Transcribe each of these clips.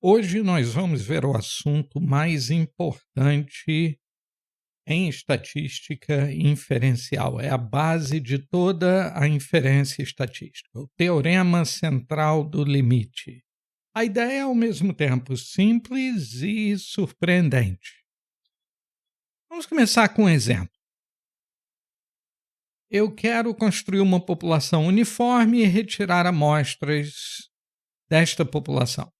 Hoje nós vamos ver o assunto mais importante em estatística inferencial. É a base de toda a inferência estatística, o teorema central do limite. A ideia é ao mesmo tempo simples e surpreendente. Vamos começar com um exemplo. Eu quero construir uma população uniforme e retirar amostras desta população.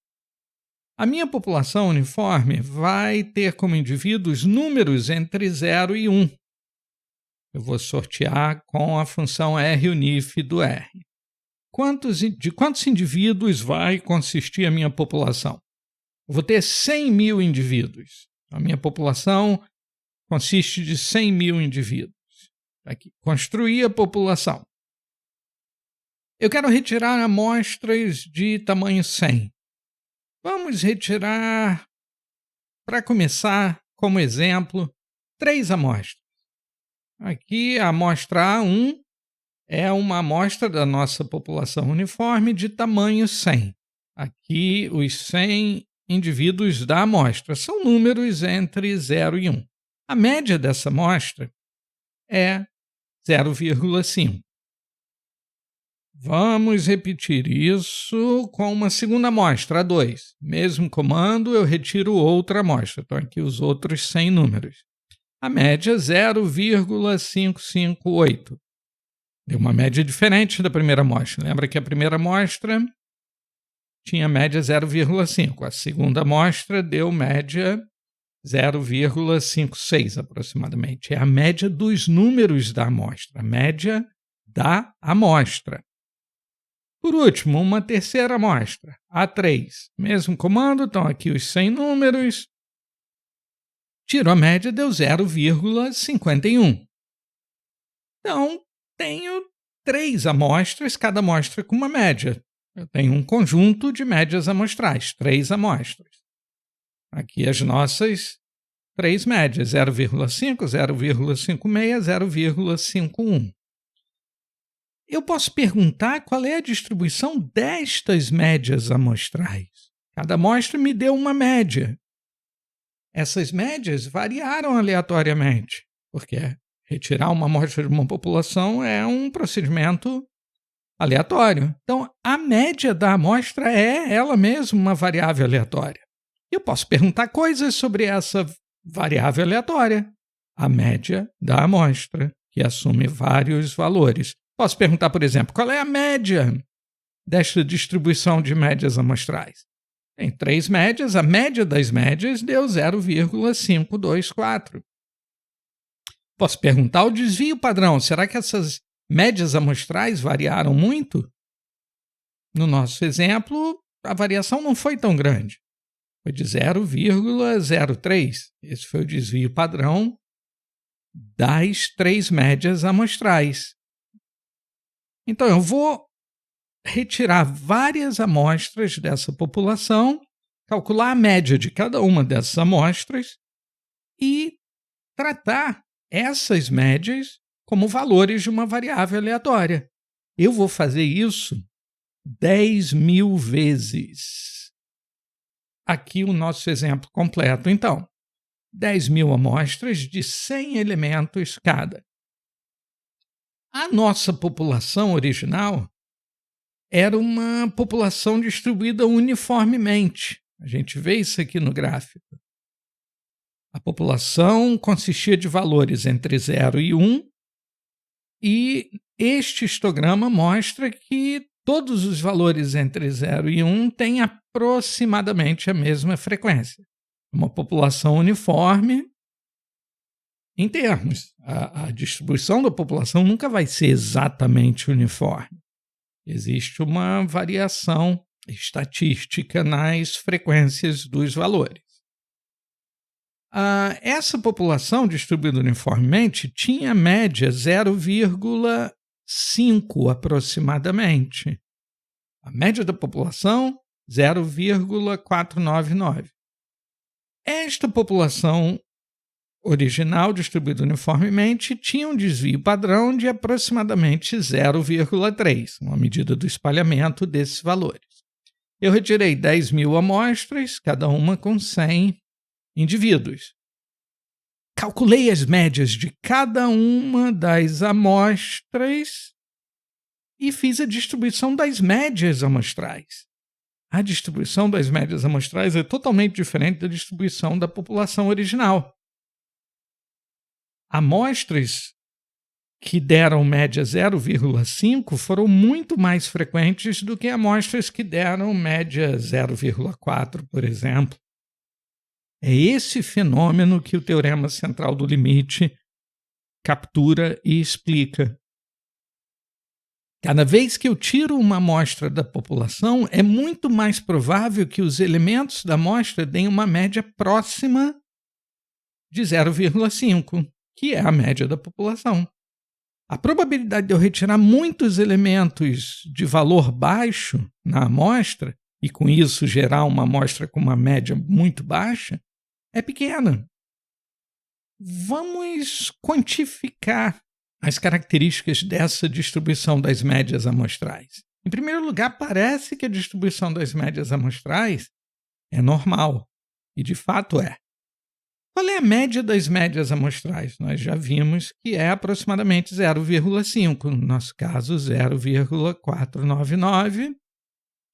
A minha população uniforme vai ter como indivíduos números entre 0 e 1. Eu vou sortear com a função RUnif do R. De quantos indivíduos vai consistir a minha população? Eu vou ter 100 mil indivíduos. A minha população consiste de 100 mil indivíduos. Aqui, construir a população. Eu quero retirar amostras de tamanho 100. Vamos retirar, para começar, como exemplo, 3 amostras. Aqui a amostra A1 é uma amostra da nossa população uniforme de tamanho 100. Aqui os 100 indivíduos da amostra são números entre 0 e 1. A média dessa amostra é 0,5. Vamos repetir isso com uma segunda amostra, a 2. Mesmo comando, eu retiro outra amostra. Então, aqui os outros 100 números. A média 0,558. Deu uma média diferente da primeira amostra. Lembra que a primeira amostra tinha média 0,5. A segunda amostra deu média 0,56 aproximadamente. É a média dos números da amostra. A média da amostra. Por último, uma terceira amostra, A3. Mesmo comando, estão aqui os 100 números. Tiro a média, deu 0,51. Então, tenho 3 amostras, cada amostra com uma média. Eu tenho um conjunto de médias amostrais, 3 amostras. Aqui as nossas 3 médias, 0,5, 0,56, 0,51. Eu posso perguntar qual é a distribuição destas médias amostrais. Cada amostra me deu uma média. Essas médias variaram aleatoriamente, porque retirar uma amostra de uma população é um procedimento aleatório. Então, a média da amostra é ela mesma uma variável aleatória. Eu posso perguntar coisas sobre essa variável aleatória, a média da amostra, que assume vários valores. Posso perguntar, por exemplo, qual é a média desta distribuição de médias amostrais? Tem 3 médias, a média das médias deu 0,524. Posso perguntar o desvio padrão, será que essas médias amostrais variaram muito? No nosso exemplo, a variação não foi tão grande, foi de 0,03. Esse foi o desvio padrão das 3 médias amostrais. Então, eu vou retirar várias amostras dessa população, calcular a média de cada uma dessas amostras e tratar essas médias como valores de uma variável aleatória. Eu vou fazer isso 10.000 vezes. Aqui o nosso exemplo completo, então. 10.000 amostras de 100 elementos cada. A nossa população original era uma população distribuída uniformemente. A gente vê isso aqui no gráfico. A população consistia de valores entre 0 e 1, e este histograma mostra que todos os valores entre 0 e 1 têm aproximadamente a mesma frequência. Uma população uniforme. Em termos, a distribuição da população nunca vai ser exatamente uniforme. Existe uma variação estatística nas frequências dos valores. Essa população distribuída uniformemente tinha média 0,5 aproximadamente. A média da população, 0,499. Esta população original distribuído uniformemente tinha um desvio padrão de aproximadamente 0,3, uma medida do espalhamento desses valores. Eu retirei 10.000 amostras, cada uma com 100 indivíduos. Calculei as médias de cada uma das amostras e fiz a distribuição das médias amostrais. A distribuição das médias amostrais é totalmente diferente da distribuição da população original. Amostras que deram média 0,5 foram muito mais frequentes do que amostras que deram média 0,4, por exemplo. É esse fenômeno que o teorema central do limite captura e explica. Cada vez que eu tiro uma amostra da população, é muito mais provável que os elementos da amostra deem uma média próxima de 0,5, que é a média da população. A probabilidade de eu retirar muitos elementos de valor baixo na amostra, e com isso gerar uma amostra com uma média muito baixa, é pequena. Vamos quantificar as características dessa distribuição das médias amostrais. Em primeiro lugar, parece que a distribuição das médias amostrais é normal, e de fato é. Qual é a média das médias amostrais? Nós já vimos que é aproximadamente 0,5, no nosso caso 0,499,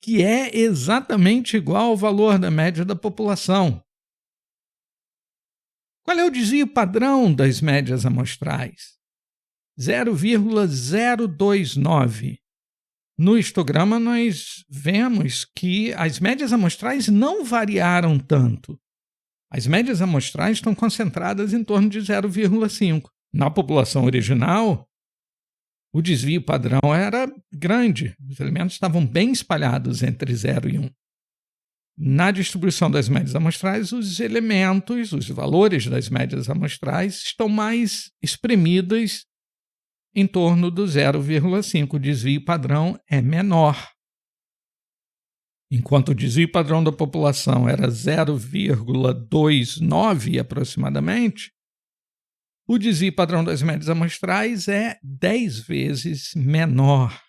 que é exatamente igual ao valor da média da população. Qual é o desvio padrão das médias amostrais? 0,029. No histograma nós vemos que as médias amostrais não variaram tanto. As médias amostrais estão concentradas em torno de 0,5. Na população original, o desvio padrão era grande. Os elementos estavam bem espalhados entre 0 e 1. Na distribuição das médias amostrais, os elementos, os valores das médias amostrais estão mais espremidos em torno do 0,5. O desvio padrão é menor. Enquanto o desvio padrão da população era 0,29 aproximadamente, o desvio padrão das médias amostrais é 10 vezes menor.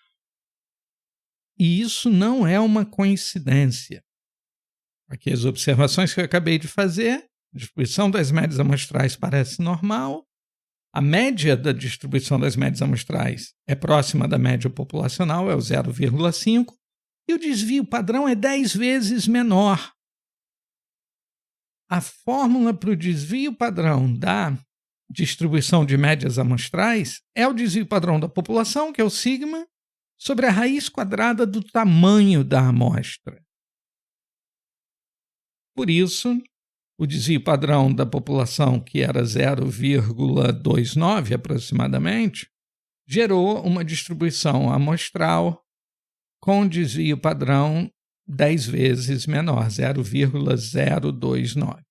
E isso não é uma coincidência. Aqui as observações que eu acabei de fazer, a distribuição das médias amostrais parece normal, a média da distribuição das médias amostrais é próxima da média populacional, é o 0,5, e o desvio padrão é 10 vezes menor. A fórmula para o desvio padrão da distribuição de médias amostrais é o desvio padrão da população, que é o sigma, sobre a raiz quadrada do tamanho da amostra. Por isso, o desvio padrão da população, que era 0,29 aproximadamente, gerou uma distribuição amostral com desvio padrão 10 vezes menor, 0,029.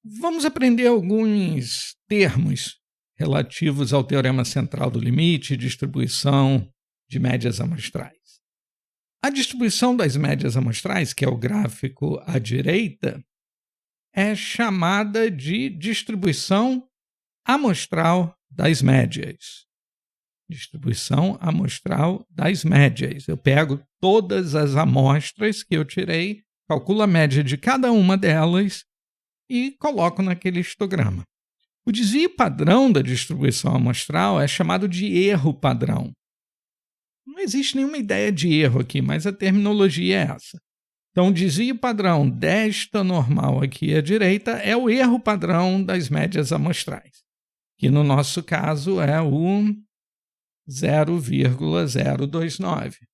Vamos aprender alguns termos relativos ao teorema central do limite e distribuição de médias amostrais. A distribuição das médias amostrais, que é o gráfico à direita, é chamada de distribuição amostral das médias. Distribuição amostral das médias. Eu pego todas as amostras que eu tirei, calculo a média de cada uma delas e coloco naquele histograma. O desvio padrão da distribuição amostral é chamado de erro padrão. Não existe nenhuma ideia de erro aqui, mas a terminologia é essa. Então, o desvio padrão desta normal aqui à direita é o erro padrão das médias amostrais, que no nosso caso é o 0,029.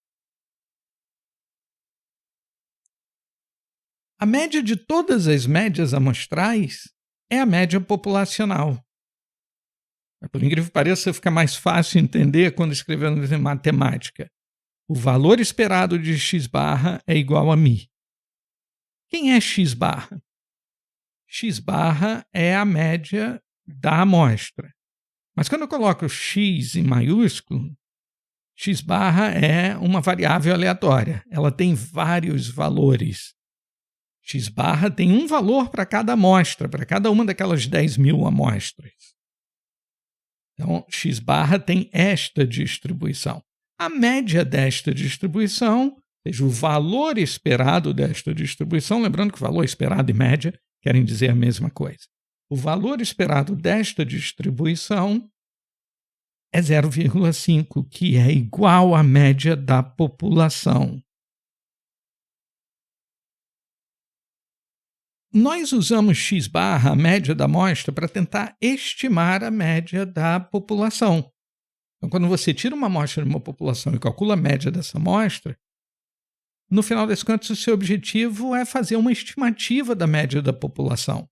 A média de todas as médias amostrais é a média populacional. Por incrível que pareça, fica mais fácil entender quando escrevemos em matemática. O valor esperado de x barra é igual a μ. Quem é x barra? X barra é a média da amostra. Mas quando eu coloco x em maiúsculo, x barra é uma variável aleatória. Ela tem vários valores. X barra tem um valor para cada amostra, para cada uma daquelas 10.000 amostras. Então, x barra tem esta distribuição. A média desta distribuição, ou seja, o valor esperado desta distribuição, lembrando que valor esperado e média querem dizer a mesma coisa. O valor esperado desta distribuição é 0,5, que é igual à média da população. Nós usamos x barra, a média da amostra, para tentar estimar a média da população. Então, quando você tira uma amostra de uma população e calcula a média dessa amostra, no final das contas, o seu objetivo é fazer uma estimativa da média da população.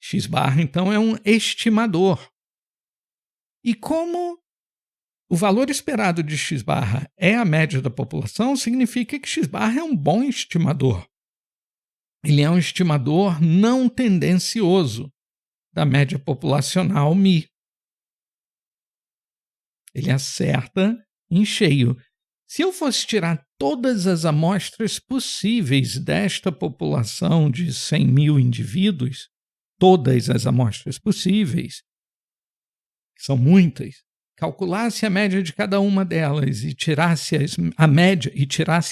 X barra, então, é um estimador. E como o valor esperado de x barra é a média da população, significa que x barra é um bom estimador. Ele é um estimador não tendencioso da média populacional μ. Ele acerta em cheio. Se eu fosse tirar todas as amostras possíveis desta população de 100 mil indivíduos, todas as amostras possíveis, que são muitas, calculasse a média de cada uma delas e tirasse a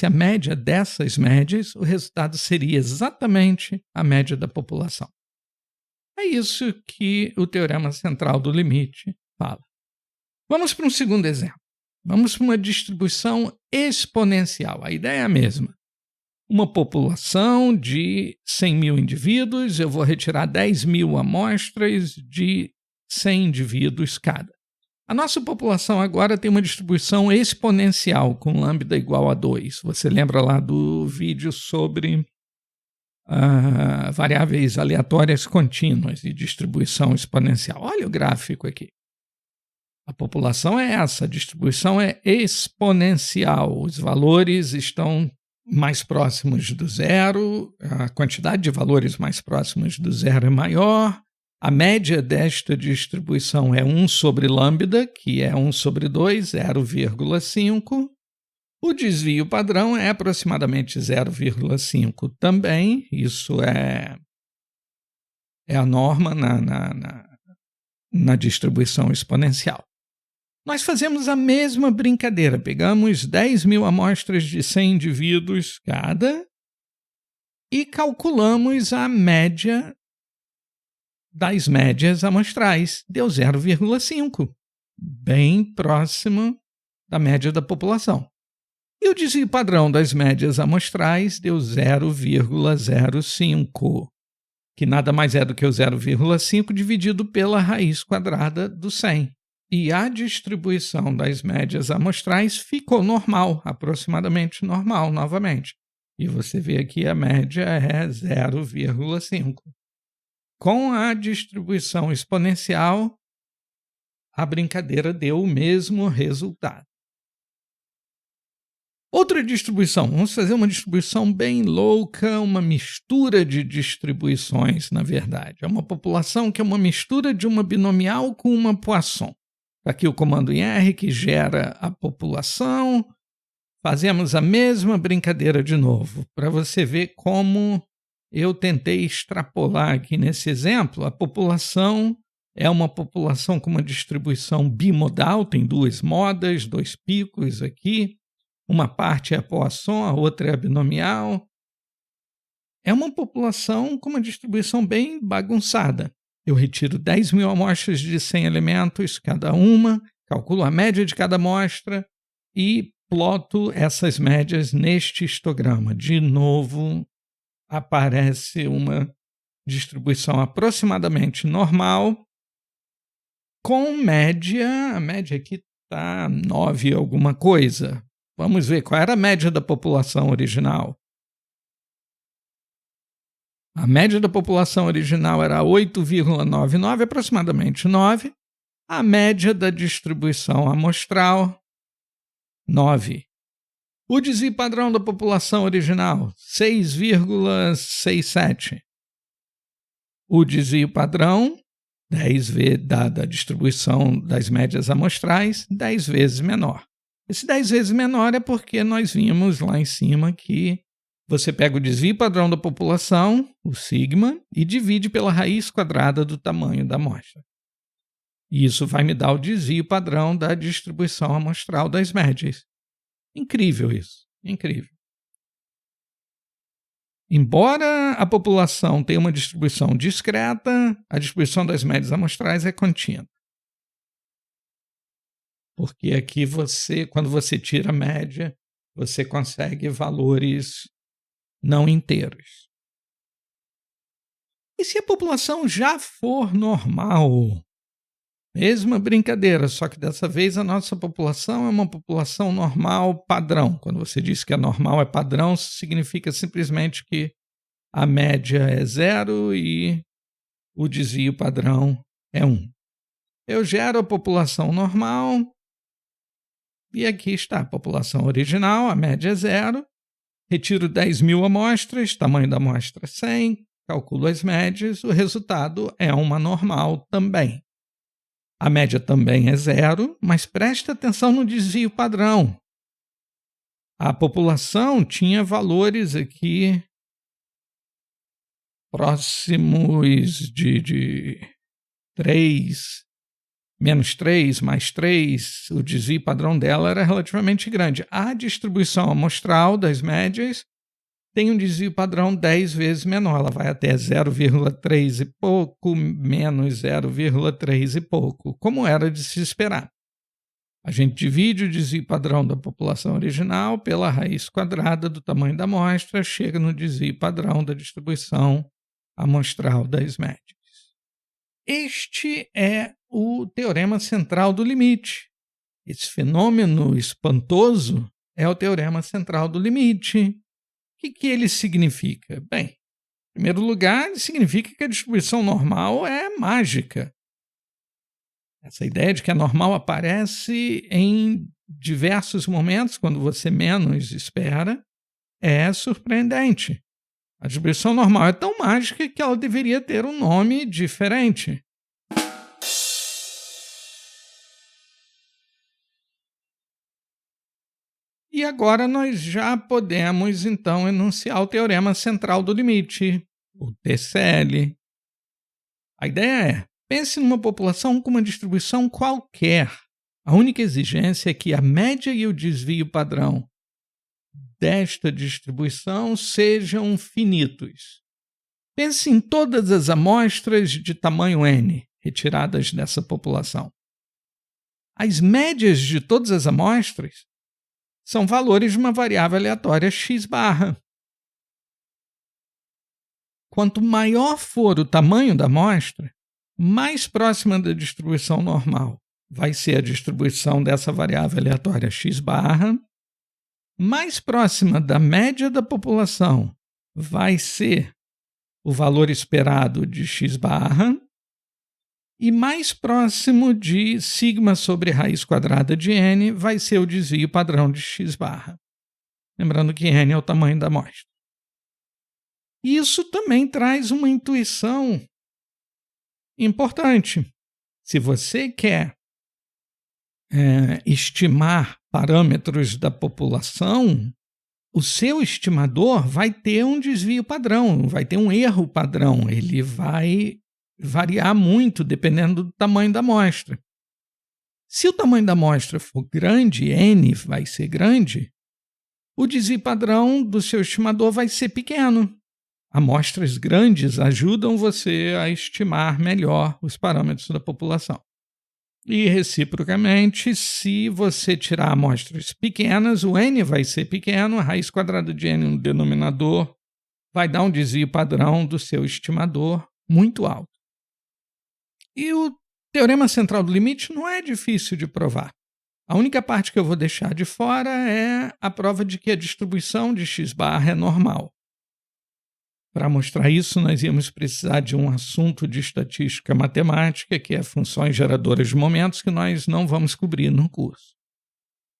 média dessas médias, o resultado seria exatamente a média da população. É isso que o teorema central do limite fala. Vamos para um segundo exemplo. Vamos para uma distribuição exponencial. A ideia é a mesma. Uma população de 100 mil indivíduos, eu vou retirar 10 mil amostras de 100 indivíduos cada. A nossa população agora tem uma distribuição exponencial, com lambda igual a 2. Você lembra lá do vídeo sobre variáveis aleatórias contínuas e distribuição exponencial. Olha o gráfico aqui. A população é essa, a distribuição é exponencial. Os valores estão mais próximos do zero, a quantidade de valores mais próximos do zero é maior. A média desta distribuição é 1 sobre lambda, que é 1 sobre 2, 0,5. O desvio padrão é aproximadamente 0,5 também. Isso é a norma na distribuição exponencial. Nós fazemos a mesma brincadeira. Pegamos 10 mil amostras de 100 indivíduos cada e calculamos a média das médias amostrais. Deu 0,5, bem próximo da média da população. E o desvio padrão das médias amostrais deu 0,05, que nada mais é do que o 0,5 dividido pela raiz quadrada do 100. E a distribuição das médias amostrais ficou normal, aproximadamente normal novamente. E você vê aqui a média é 0,5. Com a distribuição exponencial, a brincadeira deu o mesmo resultado. Outra distribuição, vamos fazer uma distribuição bem louca, uma mistura de distribuições, na verdade. É uma população que é uma mistura de uma binomial com uma Poisson. Aqui o comando em R que gera a população. Fazemos a mesma brincadeira de novo, para você ver como eu tentei extrapolar aqui nesse exemplo. A população é uma população com uma distribuição bimodal, tem duas modas, dois picos aqui. Uma parte é a Poisson, a outra é a binomial. É uma população com uma distribuição bem bagunçada. Eu retiro 10 mil amostras de 100 elementos cada uma, calculo a média de cada amostra e ploto essas médias neste histograma. De novo, aparece uma distribuição aproximadamente normal, com média, a média aqui está 9 alguma coisa. Vamos ver qual era a média da população original. A média da população original era 8,99, aproximadamente 9. A média da distribuição amostral, 9. O desvio padrão da população original, 6,67. O desvio padrão, 10 vezes da distribuição das médias amostrais, 10 vezes menor. Esse 10 vezes menor é porque nós vimos lá em cima que você pega o desvio padrão da população, o sigma, e divide pela raiz quadrada do tamanho da amostra. E isso vai me dar o desvio padrão da distribuição amostral das médias. Incrível isso, incrível. Embora a população tenha uma distribuição discreta, a distribuição das médias amostrais é contínua. Porque aqui quando você tira a média, você consegue valores não inteiros. E se a população já for normal? Mesma brincadeira, só que dessa vez a nossa população é uma população normal padrão. Quando você diz que a normal é padrão, significa simplesmente que a média é 0 e o desvio padrão é 1. Eu gero a população normal e aqui está a população original, a média é 0. Retiro 10.000 amostras, tamanho da amostra 100, calculo as médias, o resultado é uma normal também. A média também é 0, mas preste atenção no desvio padrão. A população tinha valores aqui próximos de 3, menos 3, mais 3. O desvio padrão dela era relativamente grande. A distribuição amostral das médias tem um desvio padrão 10 vezes menor. Ela vai até 0,3 e pouco, menos 0,3 e pouco, como era de se esperar. A gente divide o desvio padrão da população original pela raiz quadrada do tamanho da amostra, chega no desvio padrão da distribuição amostral das médias. Este é o teorema central do limite. Esse fenômeno espantoso é o teorema central do limite. O que ele significa? Bem, em primeiro lugar, ele significa que a distribuição normal é mágica. Essa ideia de que a normal aparece em diversos momentos, quando você menos espera, é surpreendente. A distribuição normal é tão mágica que ela deveria ter um nome diferente. E agora nós já podemos, então, enunciar o teorema central do limite, o TCL. A ideia é, pense numa população com uma distribuição qualquer. A única exigência é que a média e o desvio padrão desta distribuição sejam finitos. Pense em todas as amostras de tamanho n retiradas dessa população. As médias de todas as amostras são valores de uma variável aleatória x barra. Quanto maior for o tamanho da amostra, mais próxima da distribuição normal vai ser a distribuição dessa variável aleatória x barra, mais próxima da média da população vai ser o valor esperado de x barra, e mais próximo de sigma sobre raiz quadrada de n vai ser o desvio padrão de x barra. Lembrando que n é o tamanho da amostra. Isso também traz uma intuição importante. Se você quer estimar parâmetros da população, o seu estimador vai ter um desvio padrão, vai ter um erro padrão. Ele vai variar muito dependendo do tamanho da amostra. Se o tamanho da amostra for grande, n vai ser grande, o desvio padrão do seu estimador vai ser pequeno. Amostras grandes ajudam você a estimar melhor os parâmetros da população. E, reciprocamente, se você tirar amostras pequenas, o n vai ser pequeno, a raiz quadrada de n no denominador vai dar um desvio padrão do seu estimador muito alto. E o teorema central do limite não é difícil de provar. A única parte que eu vou deixar de fora é a prova de que a distribuição de x barra é normal. Para mostrar isso, nós íamos precisar de um assunto de estatística matemática, que é funções geradoras de momentos, que nós não vamos cobrir no curso.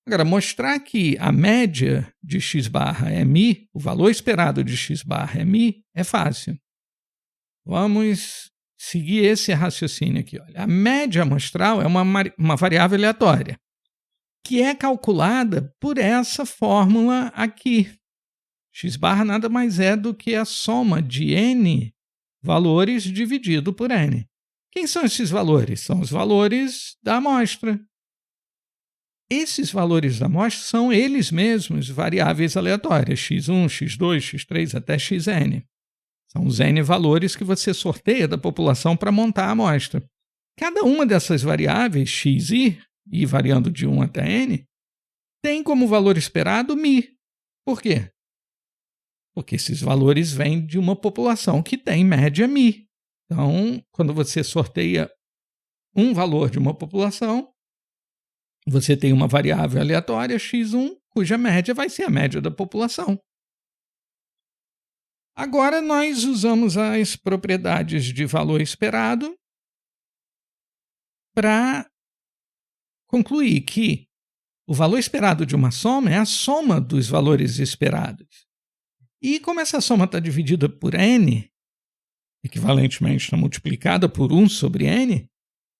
Agora, mostrar que a média de x barra é μ, o valor esperado de x barra é μ, é fácil. Vamos seguir esse raciocínio aqui. Olha. A média amostral é uma variável aleatória, que é calculada por essa fórmula aqui. X barra nada mais é do que a soma de n valores dividido por n. Quem são esses valores? São os valores da amostra. Esses valores da amostra são eles mesmos variáveis aleatórias, x1, x2, x3 até xn. São os n valores que você sorteia da população para montar a amostra. Cada uma dessas variáveis, x e i variando de 1 até n, tem como valor esperado μ. Por quê? Porque esses valores vêm de uma população que tem média μ. Então, quando você sorteia um valor de uma população, você tem uma variável aleatória, x1, cuja média vai ser a média da população. Agora, nós usamos as propriedades de valor esperado para concluir que o valor esperado de uma soma é a soma dos valores esperados. E como essa soma está dividida por n, equivalentemente está multiplicada por 1 sobre n,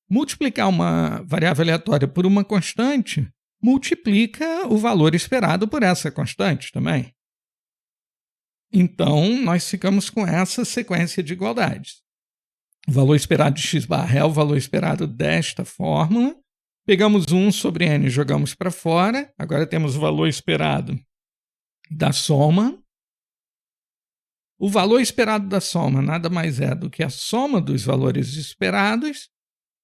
multiplicar uma variável aleatória por uma constante multiplica o valor esperado por essa constante também. Então, nós ficamos com essa sequência de igualdades. O valor esperado de x barra é o valor esperado desta fórmula. Pegamos 1 sobre n e jogamos para fora. Agora temos o valor esperado da soma. O valor esperado da soma nada mais é do que a soma dos valores esperados.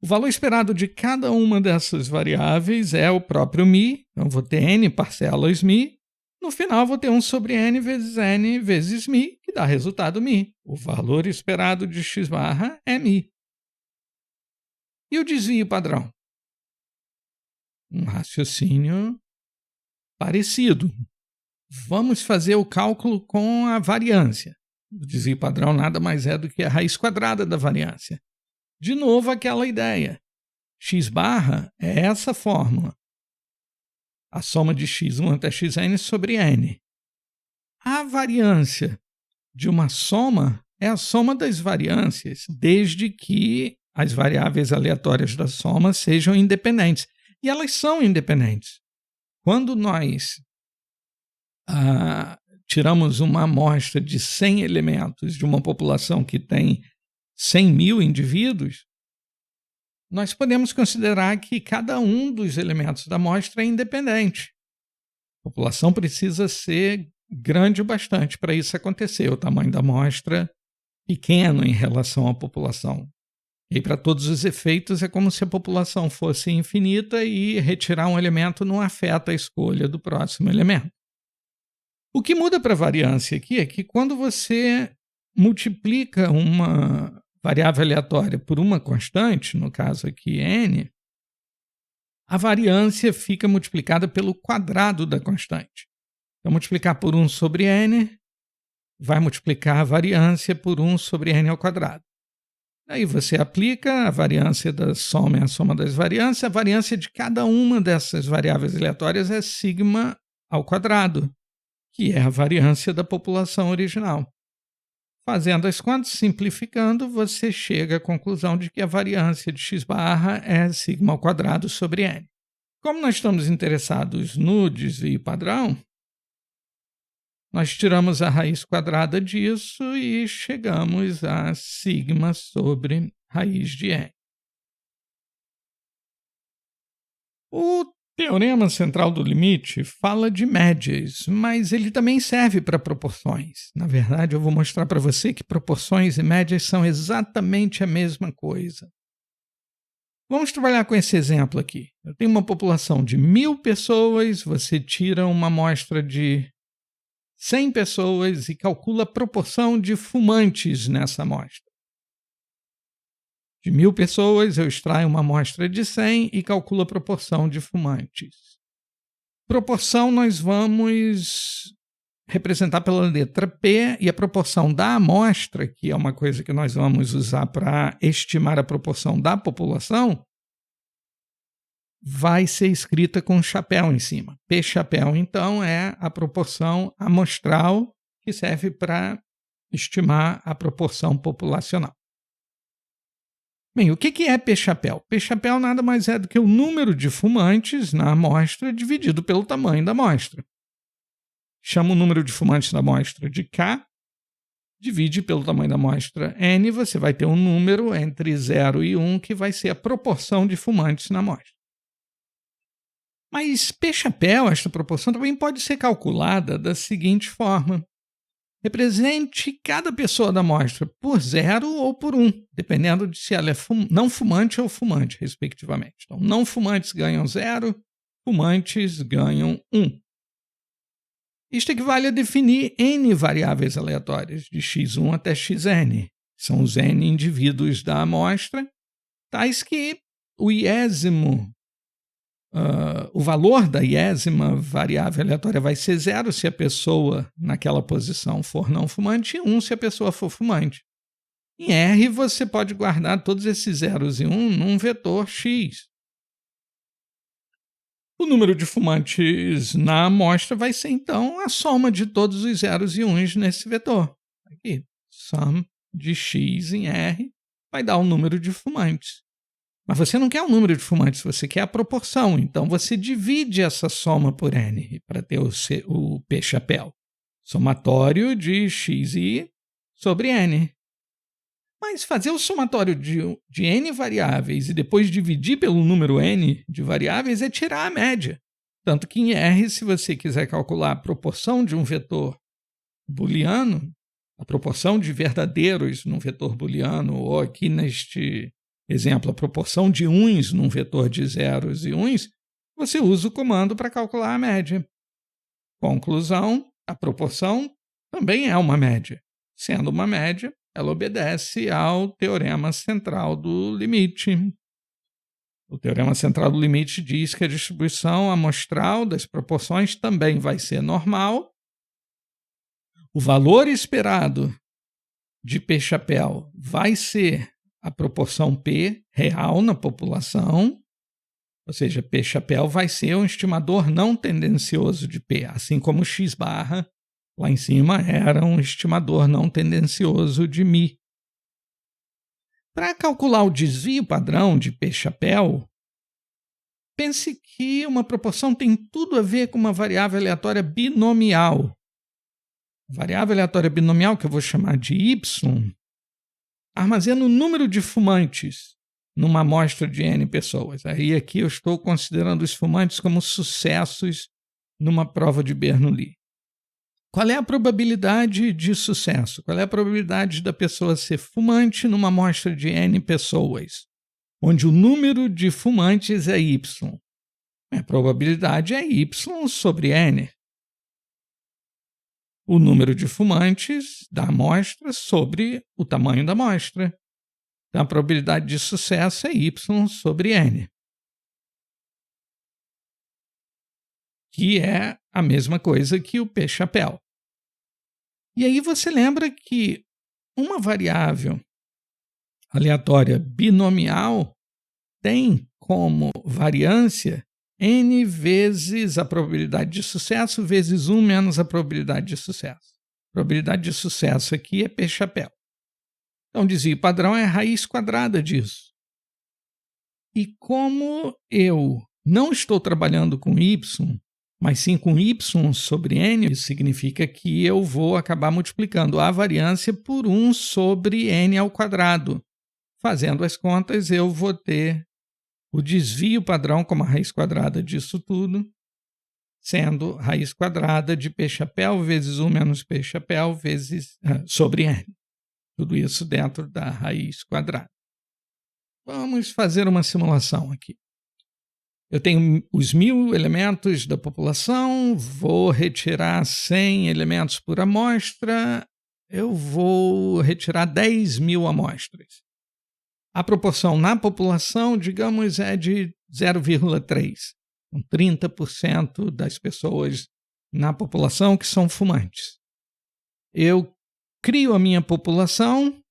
O valor esperado de cada uma dessas variáveis é o próprio μ. Então, vou ter n parcelas μ. No final, vou ter 1 sobre n vezes μ, que dá resultado μ. O valor esperado de x barra é μ. E o desvio padrão? Um raciocínio parecido. Vamos fazer o cálculo com a variância. O desvio padrão nada mais é do que a raiz quadrada da variância. De novo, aquela ideia. X barra é essa fórmula. A soma de x1 até xn sobre n. A variância de uma soma é a soma das variâncias, desde que as variáveis aleatórias da soma sejam independentes. E elas são independentes. Quando nós tiramos uma amostra de 100 elementos de uma população que tem 100 mil indivíduos, nós podemos considerar que cada um dos elementos da amostra é independente. A população precisa ser grande o bastante para isso acontecer, o tamanho da amostra pequeno em relação à população. E para todos os efeitos é como se a população fosse infinita e retirar um elemento não afeta a escolha do próximo elemento. O que muda para a variância aqui é que quando você multiplica uma variável aleatória por uma constante, no caso aqui n, a variância fica multiplicada pelo quadrado da constante. Então, multiplicar por 1 sobre n vai multiplicar a variância por 1 sobre n ao quadrado. Aí você aplica a variância da soma é a soma das variâncias. A variância de cada uma dessas variáveis aleatórias é sigma ao quadrado, que é a variância da população original. Fazendo as contas, simplificando, você chega à conclusão de que a variância de x barra é sigma ao quadrado sobre n. Como nós estamos interessados no desvio padrão, nós tiramos a raiz quadrada disso e chegamos a sigma sobre raiz de n. O teorema central do limite fala de médias, mas ele também serve para proporções. Na verdade, eu vou mostrar para você que proporções e médias são exatamente a mesma coisa. Vamos trabalhar com esse exemplo aqui. Eu tenho uma população de 1.000 pessoas, você tira uma amostra de 100 pessoas e calcula a proporção de fumantes nessa amostra. De 1.000 pessoas, eu extraio uma amostra de 100 e calculo a proporção de fumantes. Proporção nós vamos representar pela letra P, e a proporção da amostra, que é uma coisa que nós vamos usar para estimar a proporção da população, vai ser escrita com um chapéu em cima. P chapéu, então, é a proporção amostral que serve para estimar a proporção populacional. Bem, o que é P chapéu? P chapéu nada mais é do que o número de fumantes na amostra dividido pelo tamanho da amostra. Chama o número de fumantes da amostra de K, divide pelo tamanho da amostra N, você vai ter um número entre 0 e 1, que vai ser a proporção de fumantes na amostra. Mas P-chapéu, esta proporção também pode ser calculada da seguinte forma. Represente cada pessoa da amostra por 0 ou por 1, dependendo de se ela é não fumante ou fumante, respectivamente. Então, não fumantes ganham 0, fumantes ganham 1. Isto equivale a definir N variáveis aleatórias, de x1 até xn. São os N indivíduos da amostra, tais que o valor da iésima variável aleatória vai ser 0 se a pessoa naquela posição for não fumante e 1 se a pessoa for fumante. Em R, você pode guardar todos esses zeros e 1 num vetor x. O número de fumantes na amostra vai ser, então, a soma de todos os zeros e 1s nesse vetor. Aqui, sum de x em R vai dar o número de fumantes. Mas você não quer o número de fumantes, você quer a proporção. Então, você divide essa soma por N para ter o P-chapéu. Somatório de xi sobre N. Mas fazer o somatório de N variáveis e depois dividir pelo número N de variáveis é tirar a média. Tanto que em R, se você quiser calcular a proporção de um vetor booleano, a proporção de verdadeiros num vetor booleano, ou aqui neste exemplo, a proporção de uns num vetor de zeros e uns, você usa o comando para calcular a média. Conclusão, a proporção também é uma média. Sendo uma média, ela obedece ao teorema central do limite. O teorema central do limite diz que a distribuição amostral das proporções também vai ser normal. O valor esperado de P-chapéu vai ser a proporção P real na população, ou seja, P-chapéu vai ser um estimador não tendencioso de P, assim como x-barra lá em cima era um estimador não tendencioso de μ. Para calcular o desvio padrão de P-chapéu, pense que uma proporção tem tudo a ver com uma variável aleatória binomial. A variável aleatória binomial, que eu vou chamar de y, armazena o número de fumantes numa amostra de N pessoas. Aí aqui eu estou considerando os fumantes como sucessos numa prova de Bernoulli. Qual é a probabilidade de sucesso? Qual é a probabilidade da pessoa ser fumante numa amostra de N pessoas, onde o número de fumantes é Y? A probabilidade é Y sobre N. O número de fumantes da amostra sobre o tamanho da amostra. Então, a probabilidade de sucesso é Y sobre N. Que é a mesma coisa que o P-chapéu. E aí você lembra que uma variável aleatória binomial tem como variância N vezes a probabilidade de sucesso vezes 1 menos a probabilidade de sucesso. A probabilidade de sucesso aqui é P-chapéu. Então, o desvio padrão é a raiz quadrada disso. E como eu não estou trabalhando com Y, mas sim com y sobre n, isso significa que eu vou acabar multiplicando a variância por 1 sobre n ao quadrado. Fazendo as contas, eu vou ter o desvio padrão como a raiz quadrada disso tudo, sendo raiz quadrada de P-chapéu vezes 1 menos P-chapéu sobre n. Tudo isso dentro da raiz quadrada. Vamos fazer uma simulação aqui. Eu tenho os 1.000 elementos da população, vou retirar 100 elementos por amostra, eu vou retirar 10.000 amostras. A proporção na população, digamos, é de 0,3. 30% das pessoas na população que são fumantes. Eu crio a minha população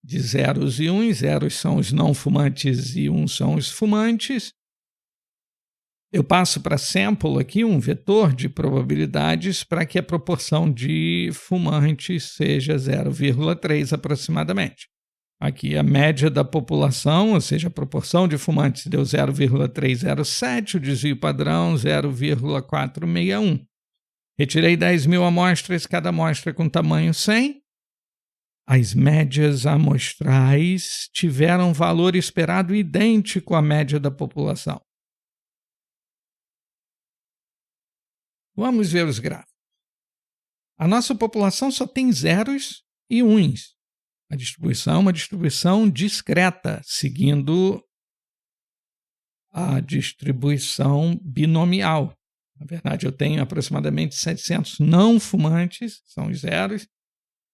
de zeros e uns, zeros são os não fumantes e uns são os fumantes. Eu passo para sample aqui um vetor de probabilidades para que a proporção de fumantes seja 0,3 aproximadamente. Aqui a média da população, ou seja, a proporção de fumantes deu 0,307, o desvio padrão 0,461. Retirei 10.000 amostras, cada amostra com tamanho 100. as médias amostrais tiveram valor esperado idêntico à média da população. Vamos ver os gráficos. A nossa população só tem zeros e uns. A distribuição é uma distribuição discreta, seguindo a distribuição binomial. Na verdade, eu tenho aproximadamente 700 não fumantes, são os zeros,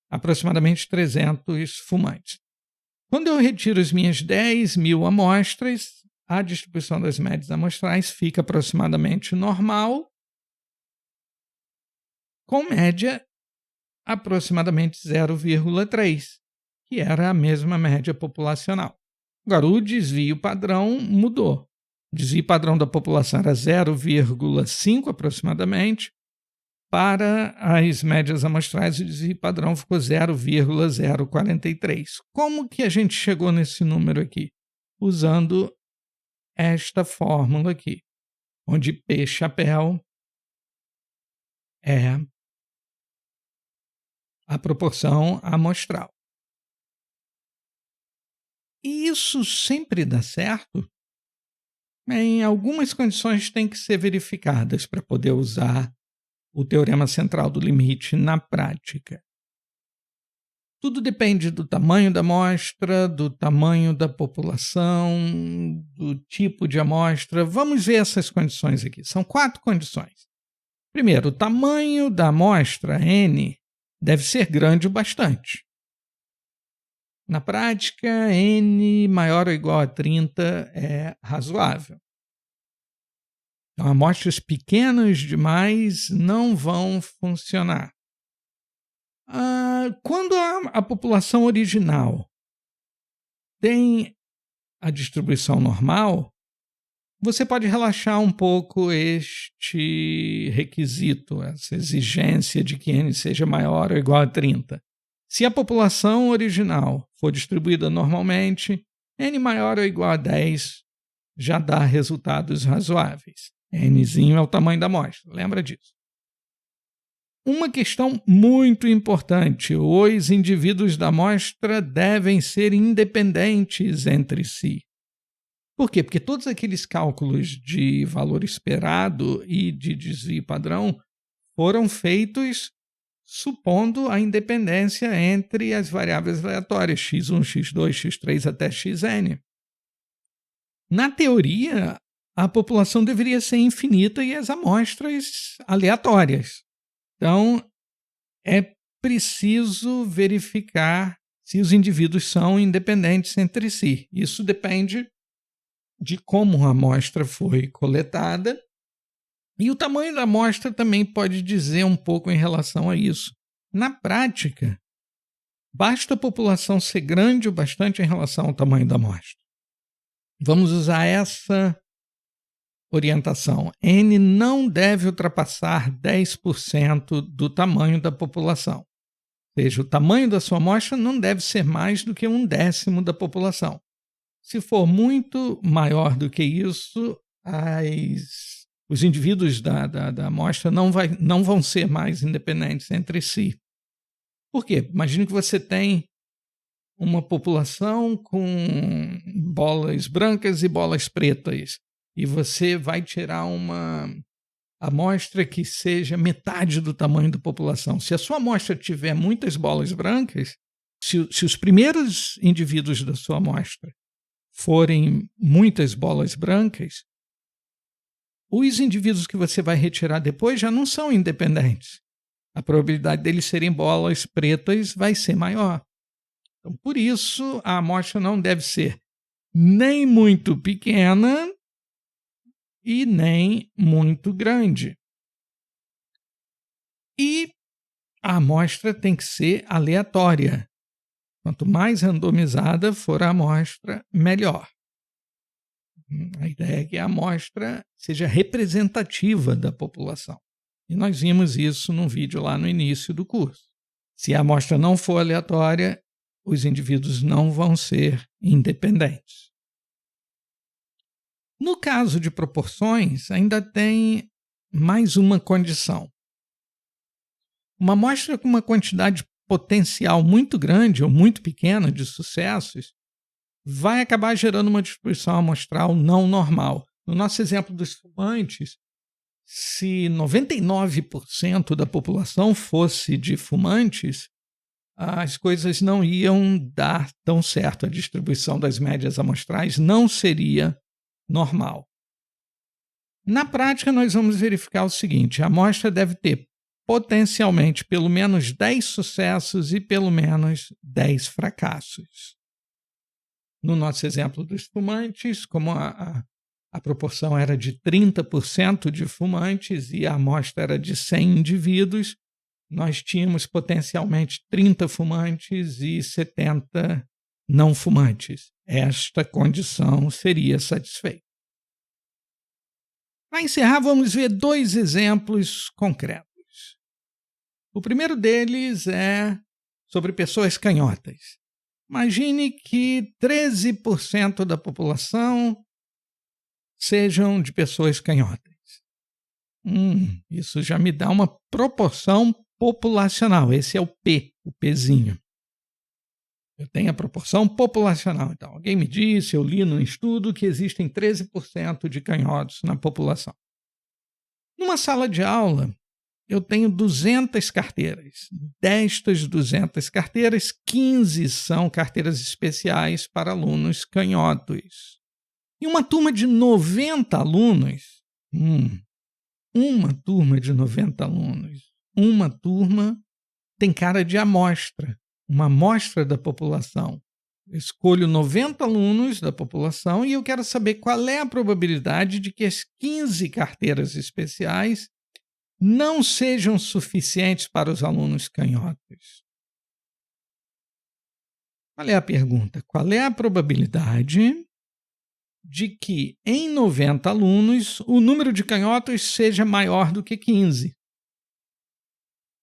aproximadamente 300 fumantes. Quando eu retiro as minhas 10.000 amostras, a distribuição das médias amostrais fica aproximadamente normal, com média aproximadamente 0,3, que era a mesma média populacional. Agora, o desvio padrão mudou. O desvio padrão da população era 0,5 aproximadamente. Para as médias amostrais, o desvio padrão ficou 0,043. Como que a gente chegou nesse número aqui? Usando esta fórmula aqui, onde P chapéu é a proporção amostral. E isso sempre dá certo? Em algumas condições tem que ser verificadas para poder usar o teorema central do limite na prática. Tudo depende do tamanho da amostra, do tamanho da população, do tipo de amostra. Vamos ver essas condições aqui. São 4 condições. Primeiro, o tamanho da amostra, N, deve ser grande o bastante. Na prática, N maior ou igual a 30 é razoável. Então, amostras pequenas demais não vão funcionar. Quando a população original tem a distribuição normal, você pode relaxar um pouco este requisito, essa exigência de que N seja maior ou igual a 30. Se a população original for distribuída normalmente, N maior ou igual a 10 já dá resultados razoáveis. Nzinho é o tamanho da amostra, lembra disso. Uma questão muito importante: os indivíduos da amostra devem ser independentes entre si. Por quê? Porque todos aqueles cálculos de valor esperado e de desvio padrão foram feitos supondo a independência entre as variáveis aleatórias, x1, x2, x3 até xn. Na teoria, a população deveria ser infinita e as amostras aleatórias. Então, é preciso verificar se os indivíduos são independentes entre si. Isso depende de como a amostra foi coletada. E o tamanho da amostra também pode dizer um pouco em relação a isso. Na prática, basta a população ser grande o bastante em relação ao tamanho da amostra. Vamos usar essa orientação. N não deve ultrapassar 10% do tamanho da população. Ou seja, o tamanho da sua amostra não deve ser mais do que 1/10 da população. Se for muito maior do que isso, os indivíduos da amostra não vão ser mais independentes entre si. Por quê? Imagine que você tem uma população com bolas brancas e bolas pretas, e você vai tirar uma amostra que seja metade do tamanho da população. Se a sua amostra tiver muitas bolas brancas, se os primeiros indivíduos da sua amostra forem muitas bolas brancas, os indivíduos que você vai retirar depois já não são independentes. A probabilidade deles serem bolas pretas vai ser maior. Então, por isso, a amostra não deve ser nem muito pequena e nem muito grande. E a amostra tem que ser aleatória. Quanto mais randomizada for a amostra, melhor. A ideia é que a amostra seja representativa da população. E nós vimos isso num vídeo lá no início do curso. Se a amostra não for aleatória, os indivíduos não vão ser independentes. No caso de proporções, ainda tem mais uma condição. Uma amostra com uma quantidade potencial muito grande ou muito pequena de sucessos, vai acabar gerando uma distribuição amostral não normal. No nosso exemplo dos fumantes, se 99% da população fosse de fumantes, as coisas não iam dar tão certo. A distribuição das médias amostrais não seria normal. Na prática, nós vamos verificar o seguinte: a amostra deve ter potencialmente pelo menos 10 sucessos e pelo menos 10 fracassos. No nosso exemplo dos fumantes, como a proporção era de 30% de fumantes e a amostra era de 100 indivíduos, nós tínhamos potencialmente 30 fumantes e 70 não fumantes. Esta condição seria satisfeita. Para encerrar, vamos ver 2 exemplos concretos. O primeiro deles é sobre pessoas canhotas. Imagine que 13% da população sejam de pessoas canhotas. Isso já me dá uma proporção populacional. Esse é o P, o Pzinho. Eu tenho a proporção populacional. Então, alguém me disse, eu li num estudo que existem 13% de canhotos na população. Numa sala de aula, eu tenho 200 carteiras. Destas 200 carteiras, 15 são carteiras especiais para alunos canhotos. E uma turma de 90 alunos, uma turma tem cara de amostra, uma amostra da população. Eu escolho 90 alunos da população e eu quero saber qual é a probabilidade de que as 15 carteiras especiais não sejam suficientes para os alunos canhotos. Qual é a pergunta? Qual é a probabilidade de que em 90 alunos o número de canhotos seja maior do que 15?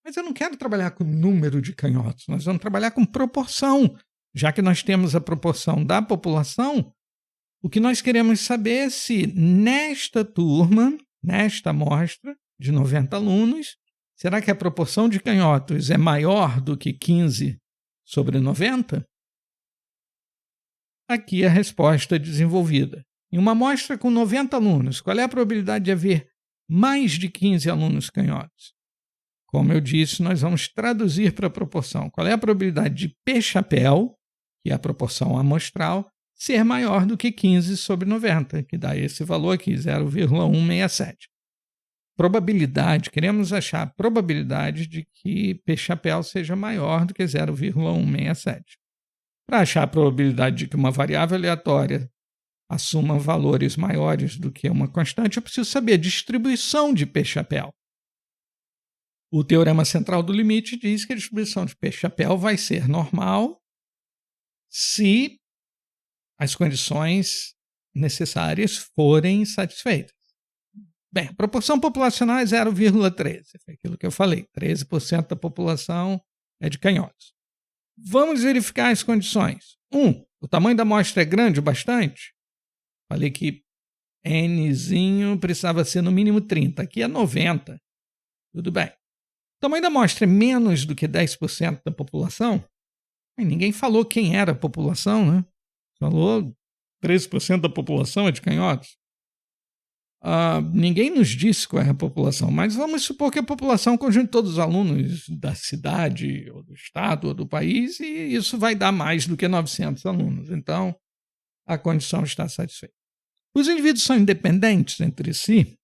Mas eu não quero trabalhar com número de canhotos, nós vamos trabalhar com proporção. Já que nós temos a proporção da população, o que nós queremos saber é se nesta turma, nesta amostra de 90 alunos, será que a proporção de canhotos é maior do que 15 sobre 90? Aqui a resposta desenvolvida. Em uma amostra com 90 alunos, qual é a probabilidade de haver mais de 15 alunos canhotos? Como eu disse, nós vamos traduzir para a proporção. Qual é a probabilidade de P-chapéu, que é a proporção amostral, ser maior do que 15 sobre 90, que dá esse valor aqui, 0,167. Probabilidade, queremos achar a probabilidade de que P-chapéu seja maior do que 0,167. Para achar a probabilidade de que uma variável aleatória assuma valores maiores do que uma constante, eu preciso saber a distribuição de P-chapéu. O teorema central do limite diz que a distribuição de P-chapéu vai ser normal se as condições necessárias forem satisfeitas. Bem, a proporção populacional é 0,13. Foi aquilo que eu falei. 13% da população é de canhotos. Vamos verificar as condições. O tamanho da amostra é grande o bastante? Falei que Nzinho precisava ser no mínimo 30. Aqui é 90. Tudo bem. O tamanho da amostra é menos do que 10% da população? Ninguém falou quem era a população, né? Falou 13% da população é de canhotos. Ninguém nos disse qual é a população, mas vamos supor que a população é o conjunto de todos os alunos da cidade, ou do estado, ou do país, e isso vai dar mais do que 900 alunos. Então, a condição está satisfeita. Os indivíduos são independentes entre si?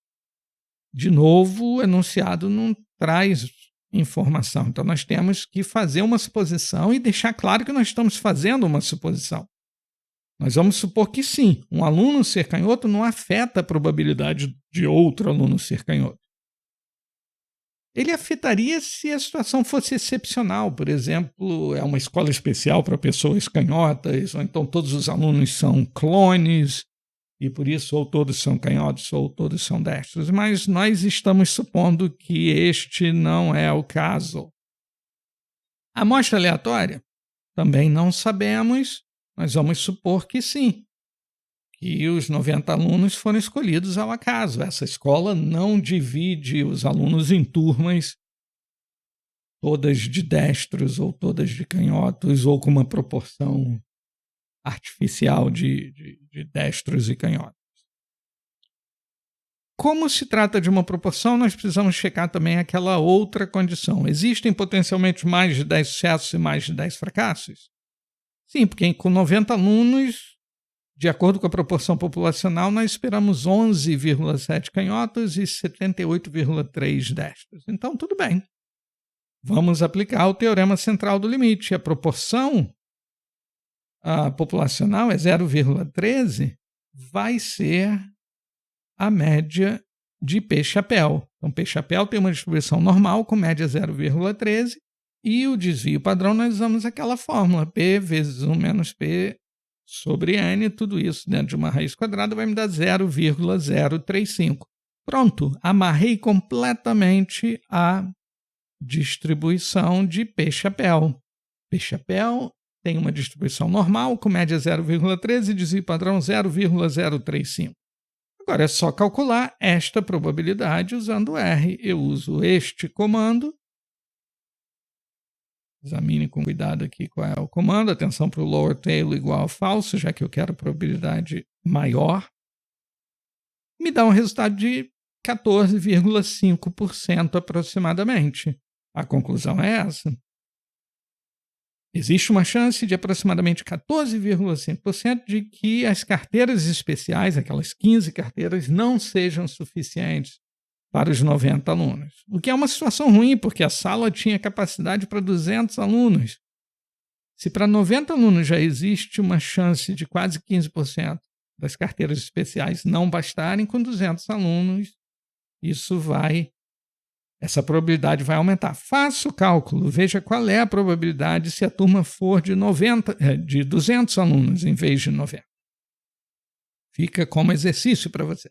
De novo, o enunciado não traz informação. Então, nós temos que fazer uma suposição e deixar claro que nós estamos fazendo uma suposição. Nós vamos supor que sim, um aluno ser canhoto não afeta a probabilidade de outro aluno ser canhoto. Ele afetaria se a situação fosse excepcional. Por exemplo, é uma escola especial para pessoas canhotas, ou então todos os alunos são clones, e por isso ou todos são canhotos ou todos são destros. Mas nós estamos supondo que este não é o caso. A amostra aleatória? Também não sabemos. Nós vamos supor que sim, que os 90 alunos foram escolhidos ao acaso. Essa escola não divide os alunos em turmas todas de destros ou todas de canhotos, ou com uma proporção artificial de destros e canhotos. Como se trata de uma proporção, nós precisamos checar também aquela outra condição. Existem potencialmente mais de 10 sucessos e mais de 10 fracassos? Sim, porque com 90 alunos, de acordo com a proporção populacional, nós esperamos 11,7 canhotos e 78,3 destros. Então, tudo bem. Vamos aplicar o teorema central do limite. A proporção populacional é 0,13, vai ser a média de P-chapéu. Então, P-chapéu tem uma distribuição normal com média 0,13 e o desvio padrão nós usamos aquela fórmula, P vezes 1 menos P sobre N, tudo isso dentro de uma raiz quadrada vai me dar 0,035. Pronto, amarrei completamente a distribuição de P-chapéu. P-chapéu tem uma distribuição normal com média 0,13 e desvio padrão 0,035. Agora é só calcular esta probabilidade usando R. Eu uso este comando. Examine com cuidado aqui qual é o comando. Atenção para o lower tail igual a falso, já que eu quero probabilidade maior. Me dá um resultado de 14,5% aproximadamente. A conclusão é essa. Existe uma chance de aproximadamente 14,5% de que as carteiras especiais, aquelas 15 carteiras, não sejam suficientes para os 90 alunos. O que é uma situação ruim, porque a sala tinha capacidade para 200 alunos. Se para 90 alunos já existe uma chance de quase 15% das carteiras especiais não bastarem, com 200 alunos, essa probabilidade vai aumentar. Faça o cálculo, veja qual é a probabilidade se a turma for de 200 alunos em vez de 90. Fica como exercício para você.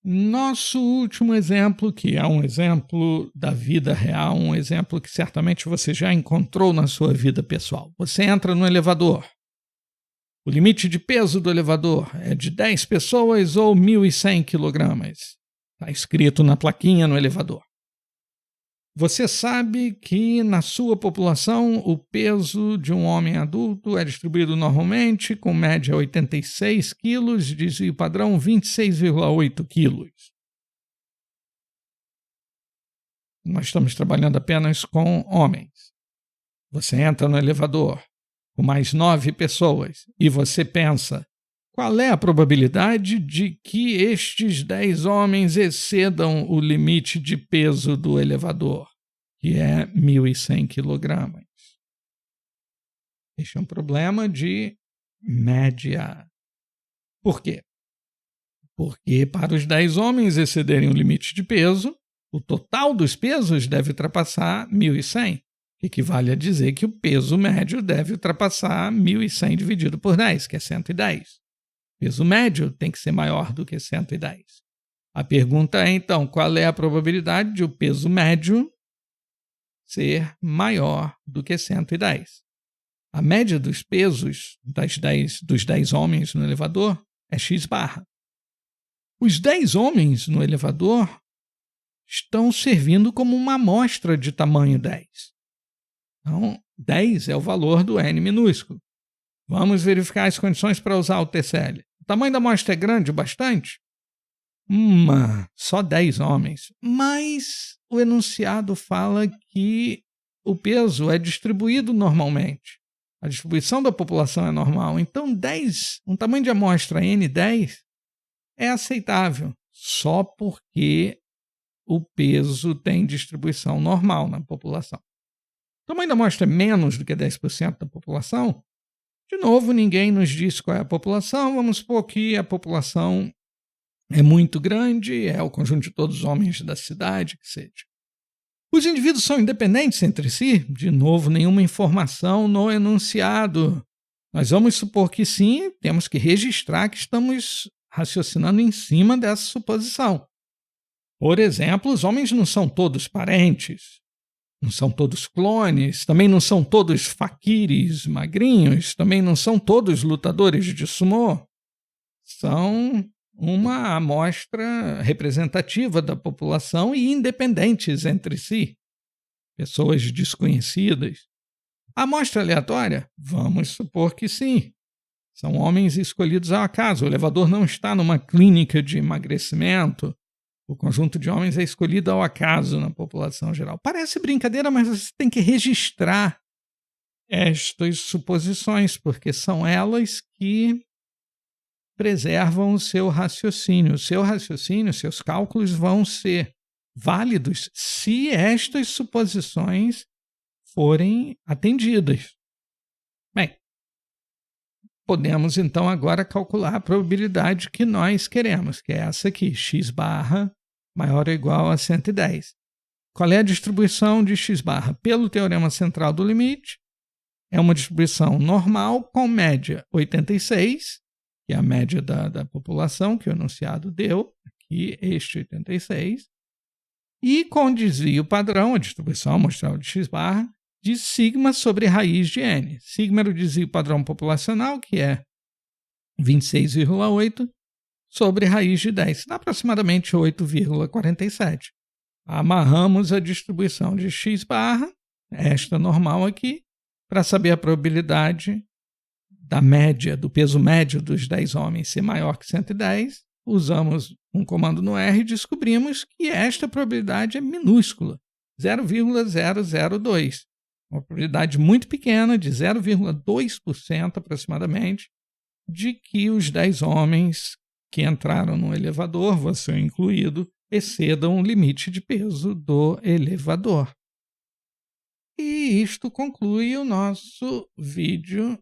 Nosso último exemplo, que é um exemplo da vida real, um exemplo que certamente você já encontrou na sua vida pessoal. Você entra no elevador. O limite de peso do elevador é de 10 pessoas ou 1.100 quilogramas. Está escrito na plaquinha no elevador. Você sabe que na sua população o peso de um homem adulto é distribuído normalmente com média 86 quilos, desvio padrão 26,8 quilos. Nós estamos trabalhando apenas com homens. Você entra no elevador com mais 9 pessoas e você pensa: qual é a probabilidade de que estes 10 homens excedam o limite de peso do elevador, que é 1.100 quilogramas? Este é um problema de média. Por quê? Porque para os 10 homens excederem o limite de peso, o total dos pesos deve ultrapassar 1.100, que equivale a dizer que o peso médio deve ultrapassar 1.100 dividido por 10, que é 110. Peso médio tem que ser maior do que 110. A pergunta é, então, qual é a probabilidade de o peso médio ser maior do que 110? A média dos pesos dos 10 homens no elevador é x barra. Os 10 homens no elevador estão servindo como uma amostra de tamanho 10. Então, 10 é o valor do N minúsculo. Vamos verificar as condições para usar o TCL. O tamanho da amostra é grande o bastante? Só 10 homens. Mas o enunciado fala que o peso é distribuído normalmente. A distribuição da população é normal. Então, 10, um tamanho de amostra N10 é aceitável, só porque o peso tem distribuição normal na população. O tamanho da amostra é menos do que 10% da população. De novo, ninguém nos diz qual é a população. Vamos supor que a população é muito grande, é o conjunto de todos os homens da cidade, que seja. Os indivíduos são independentes entre si? De novo, nenhuma informação no enunciado. Nós vamos supor que sim, temos que registrar que estamos raciocinando em cima dessa suposição. Por exemplo, os homens não são todos parentes. Não são todos clones, também não são todos faquires magrinhos, também não são todos lutadores de sumô. São uma amostra representativa da população e independentes entre si. pessoas desconhecidas. Amostra aleatória? Vamos supor que sim. São homens escolhidos ao acaso. O elevador não está numa clínica de emagrecimento. O conjunto de homens é escolhido ao acaso na população geral. Parece brincadeira, mas você tem que registrar estas suposições, porque são elas que preservam o seu raciocínio. O seu raciocínio, seus cálculos vão ser válidos se estas suposições forem atendidas. Bem, podemos então agora calcular a probabilidade que nós queremos, que é essa aqui, x barra maior ou igual a 110. Qual é a distribuição de x barra? Pelo teorema central do limite, é uma distribuição normal com média 86, que é a média da população que o enunciado deu, aqui este 86, e com desvio padrão, a distribuição amostral de x barra, de sigma sobre raiz de n. Sigma era o desvio padrão populacional, que é 26,8, sobre raiz de 10, dá aproximadamente 8,47. Amarramos a distribuição de x barra, esta normal aqui, para saber a probabilidade da média, do peso médio dos 10 homens ser maior que 110, usamos um comando no R e descobrimos que esta probabilidade é minúscula, 0,002. Uma probabilidade muito pequena, de 0,2% aproximadamente, de que os 10 homens que entraram no elevador, você incluído, excedam o limite de peso do elevador. E isto conclui o nosso vídeo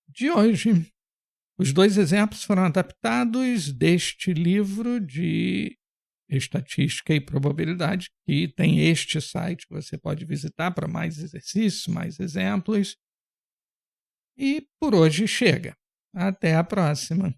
de hoje. Os 2 exemplos foram adaptados deste livro de estatística e probabilidade, que tem este site que você pode visitar para mais exercícios, mais exemplos. E por hoje chega. Até a próxima.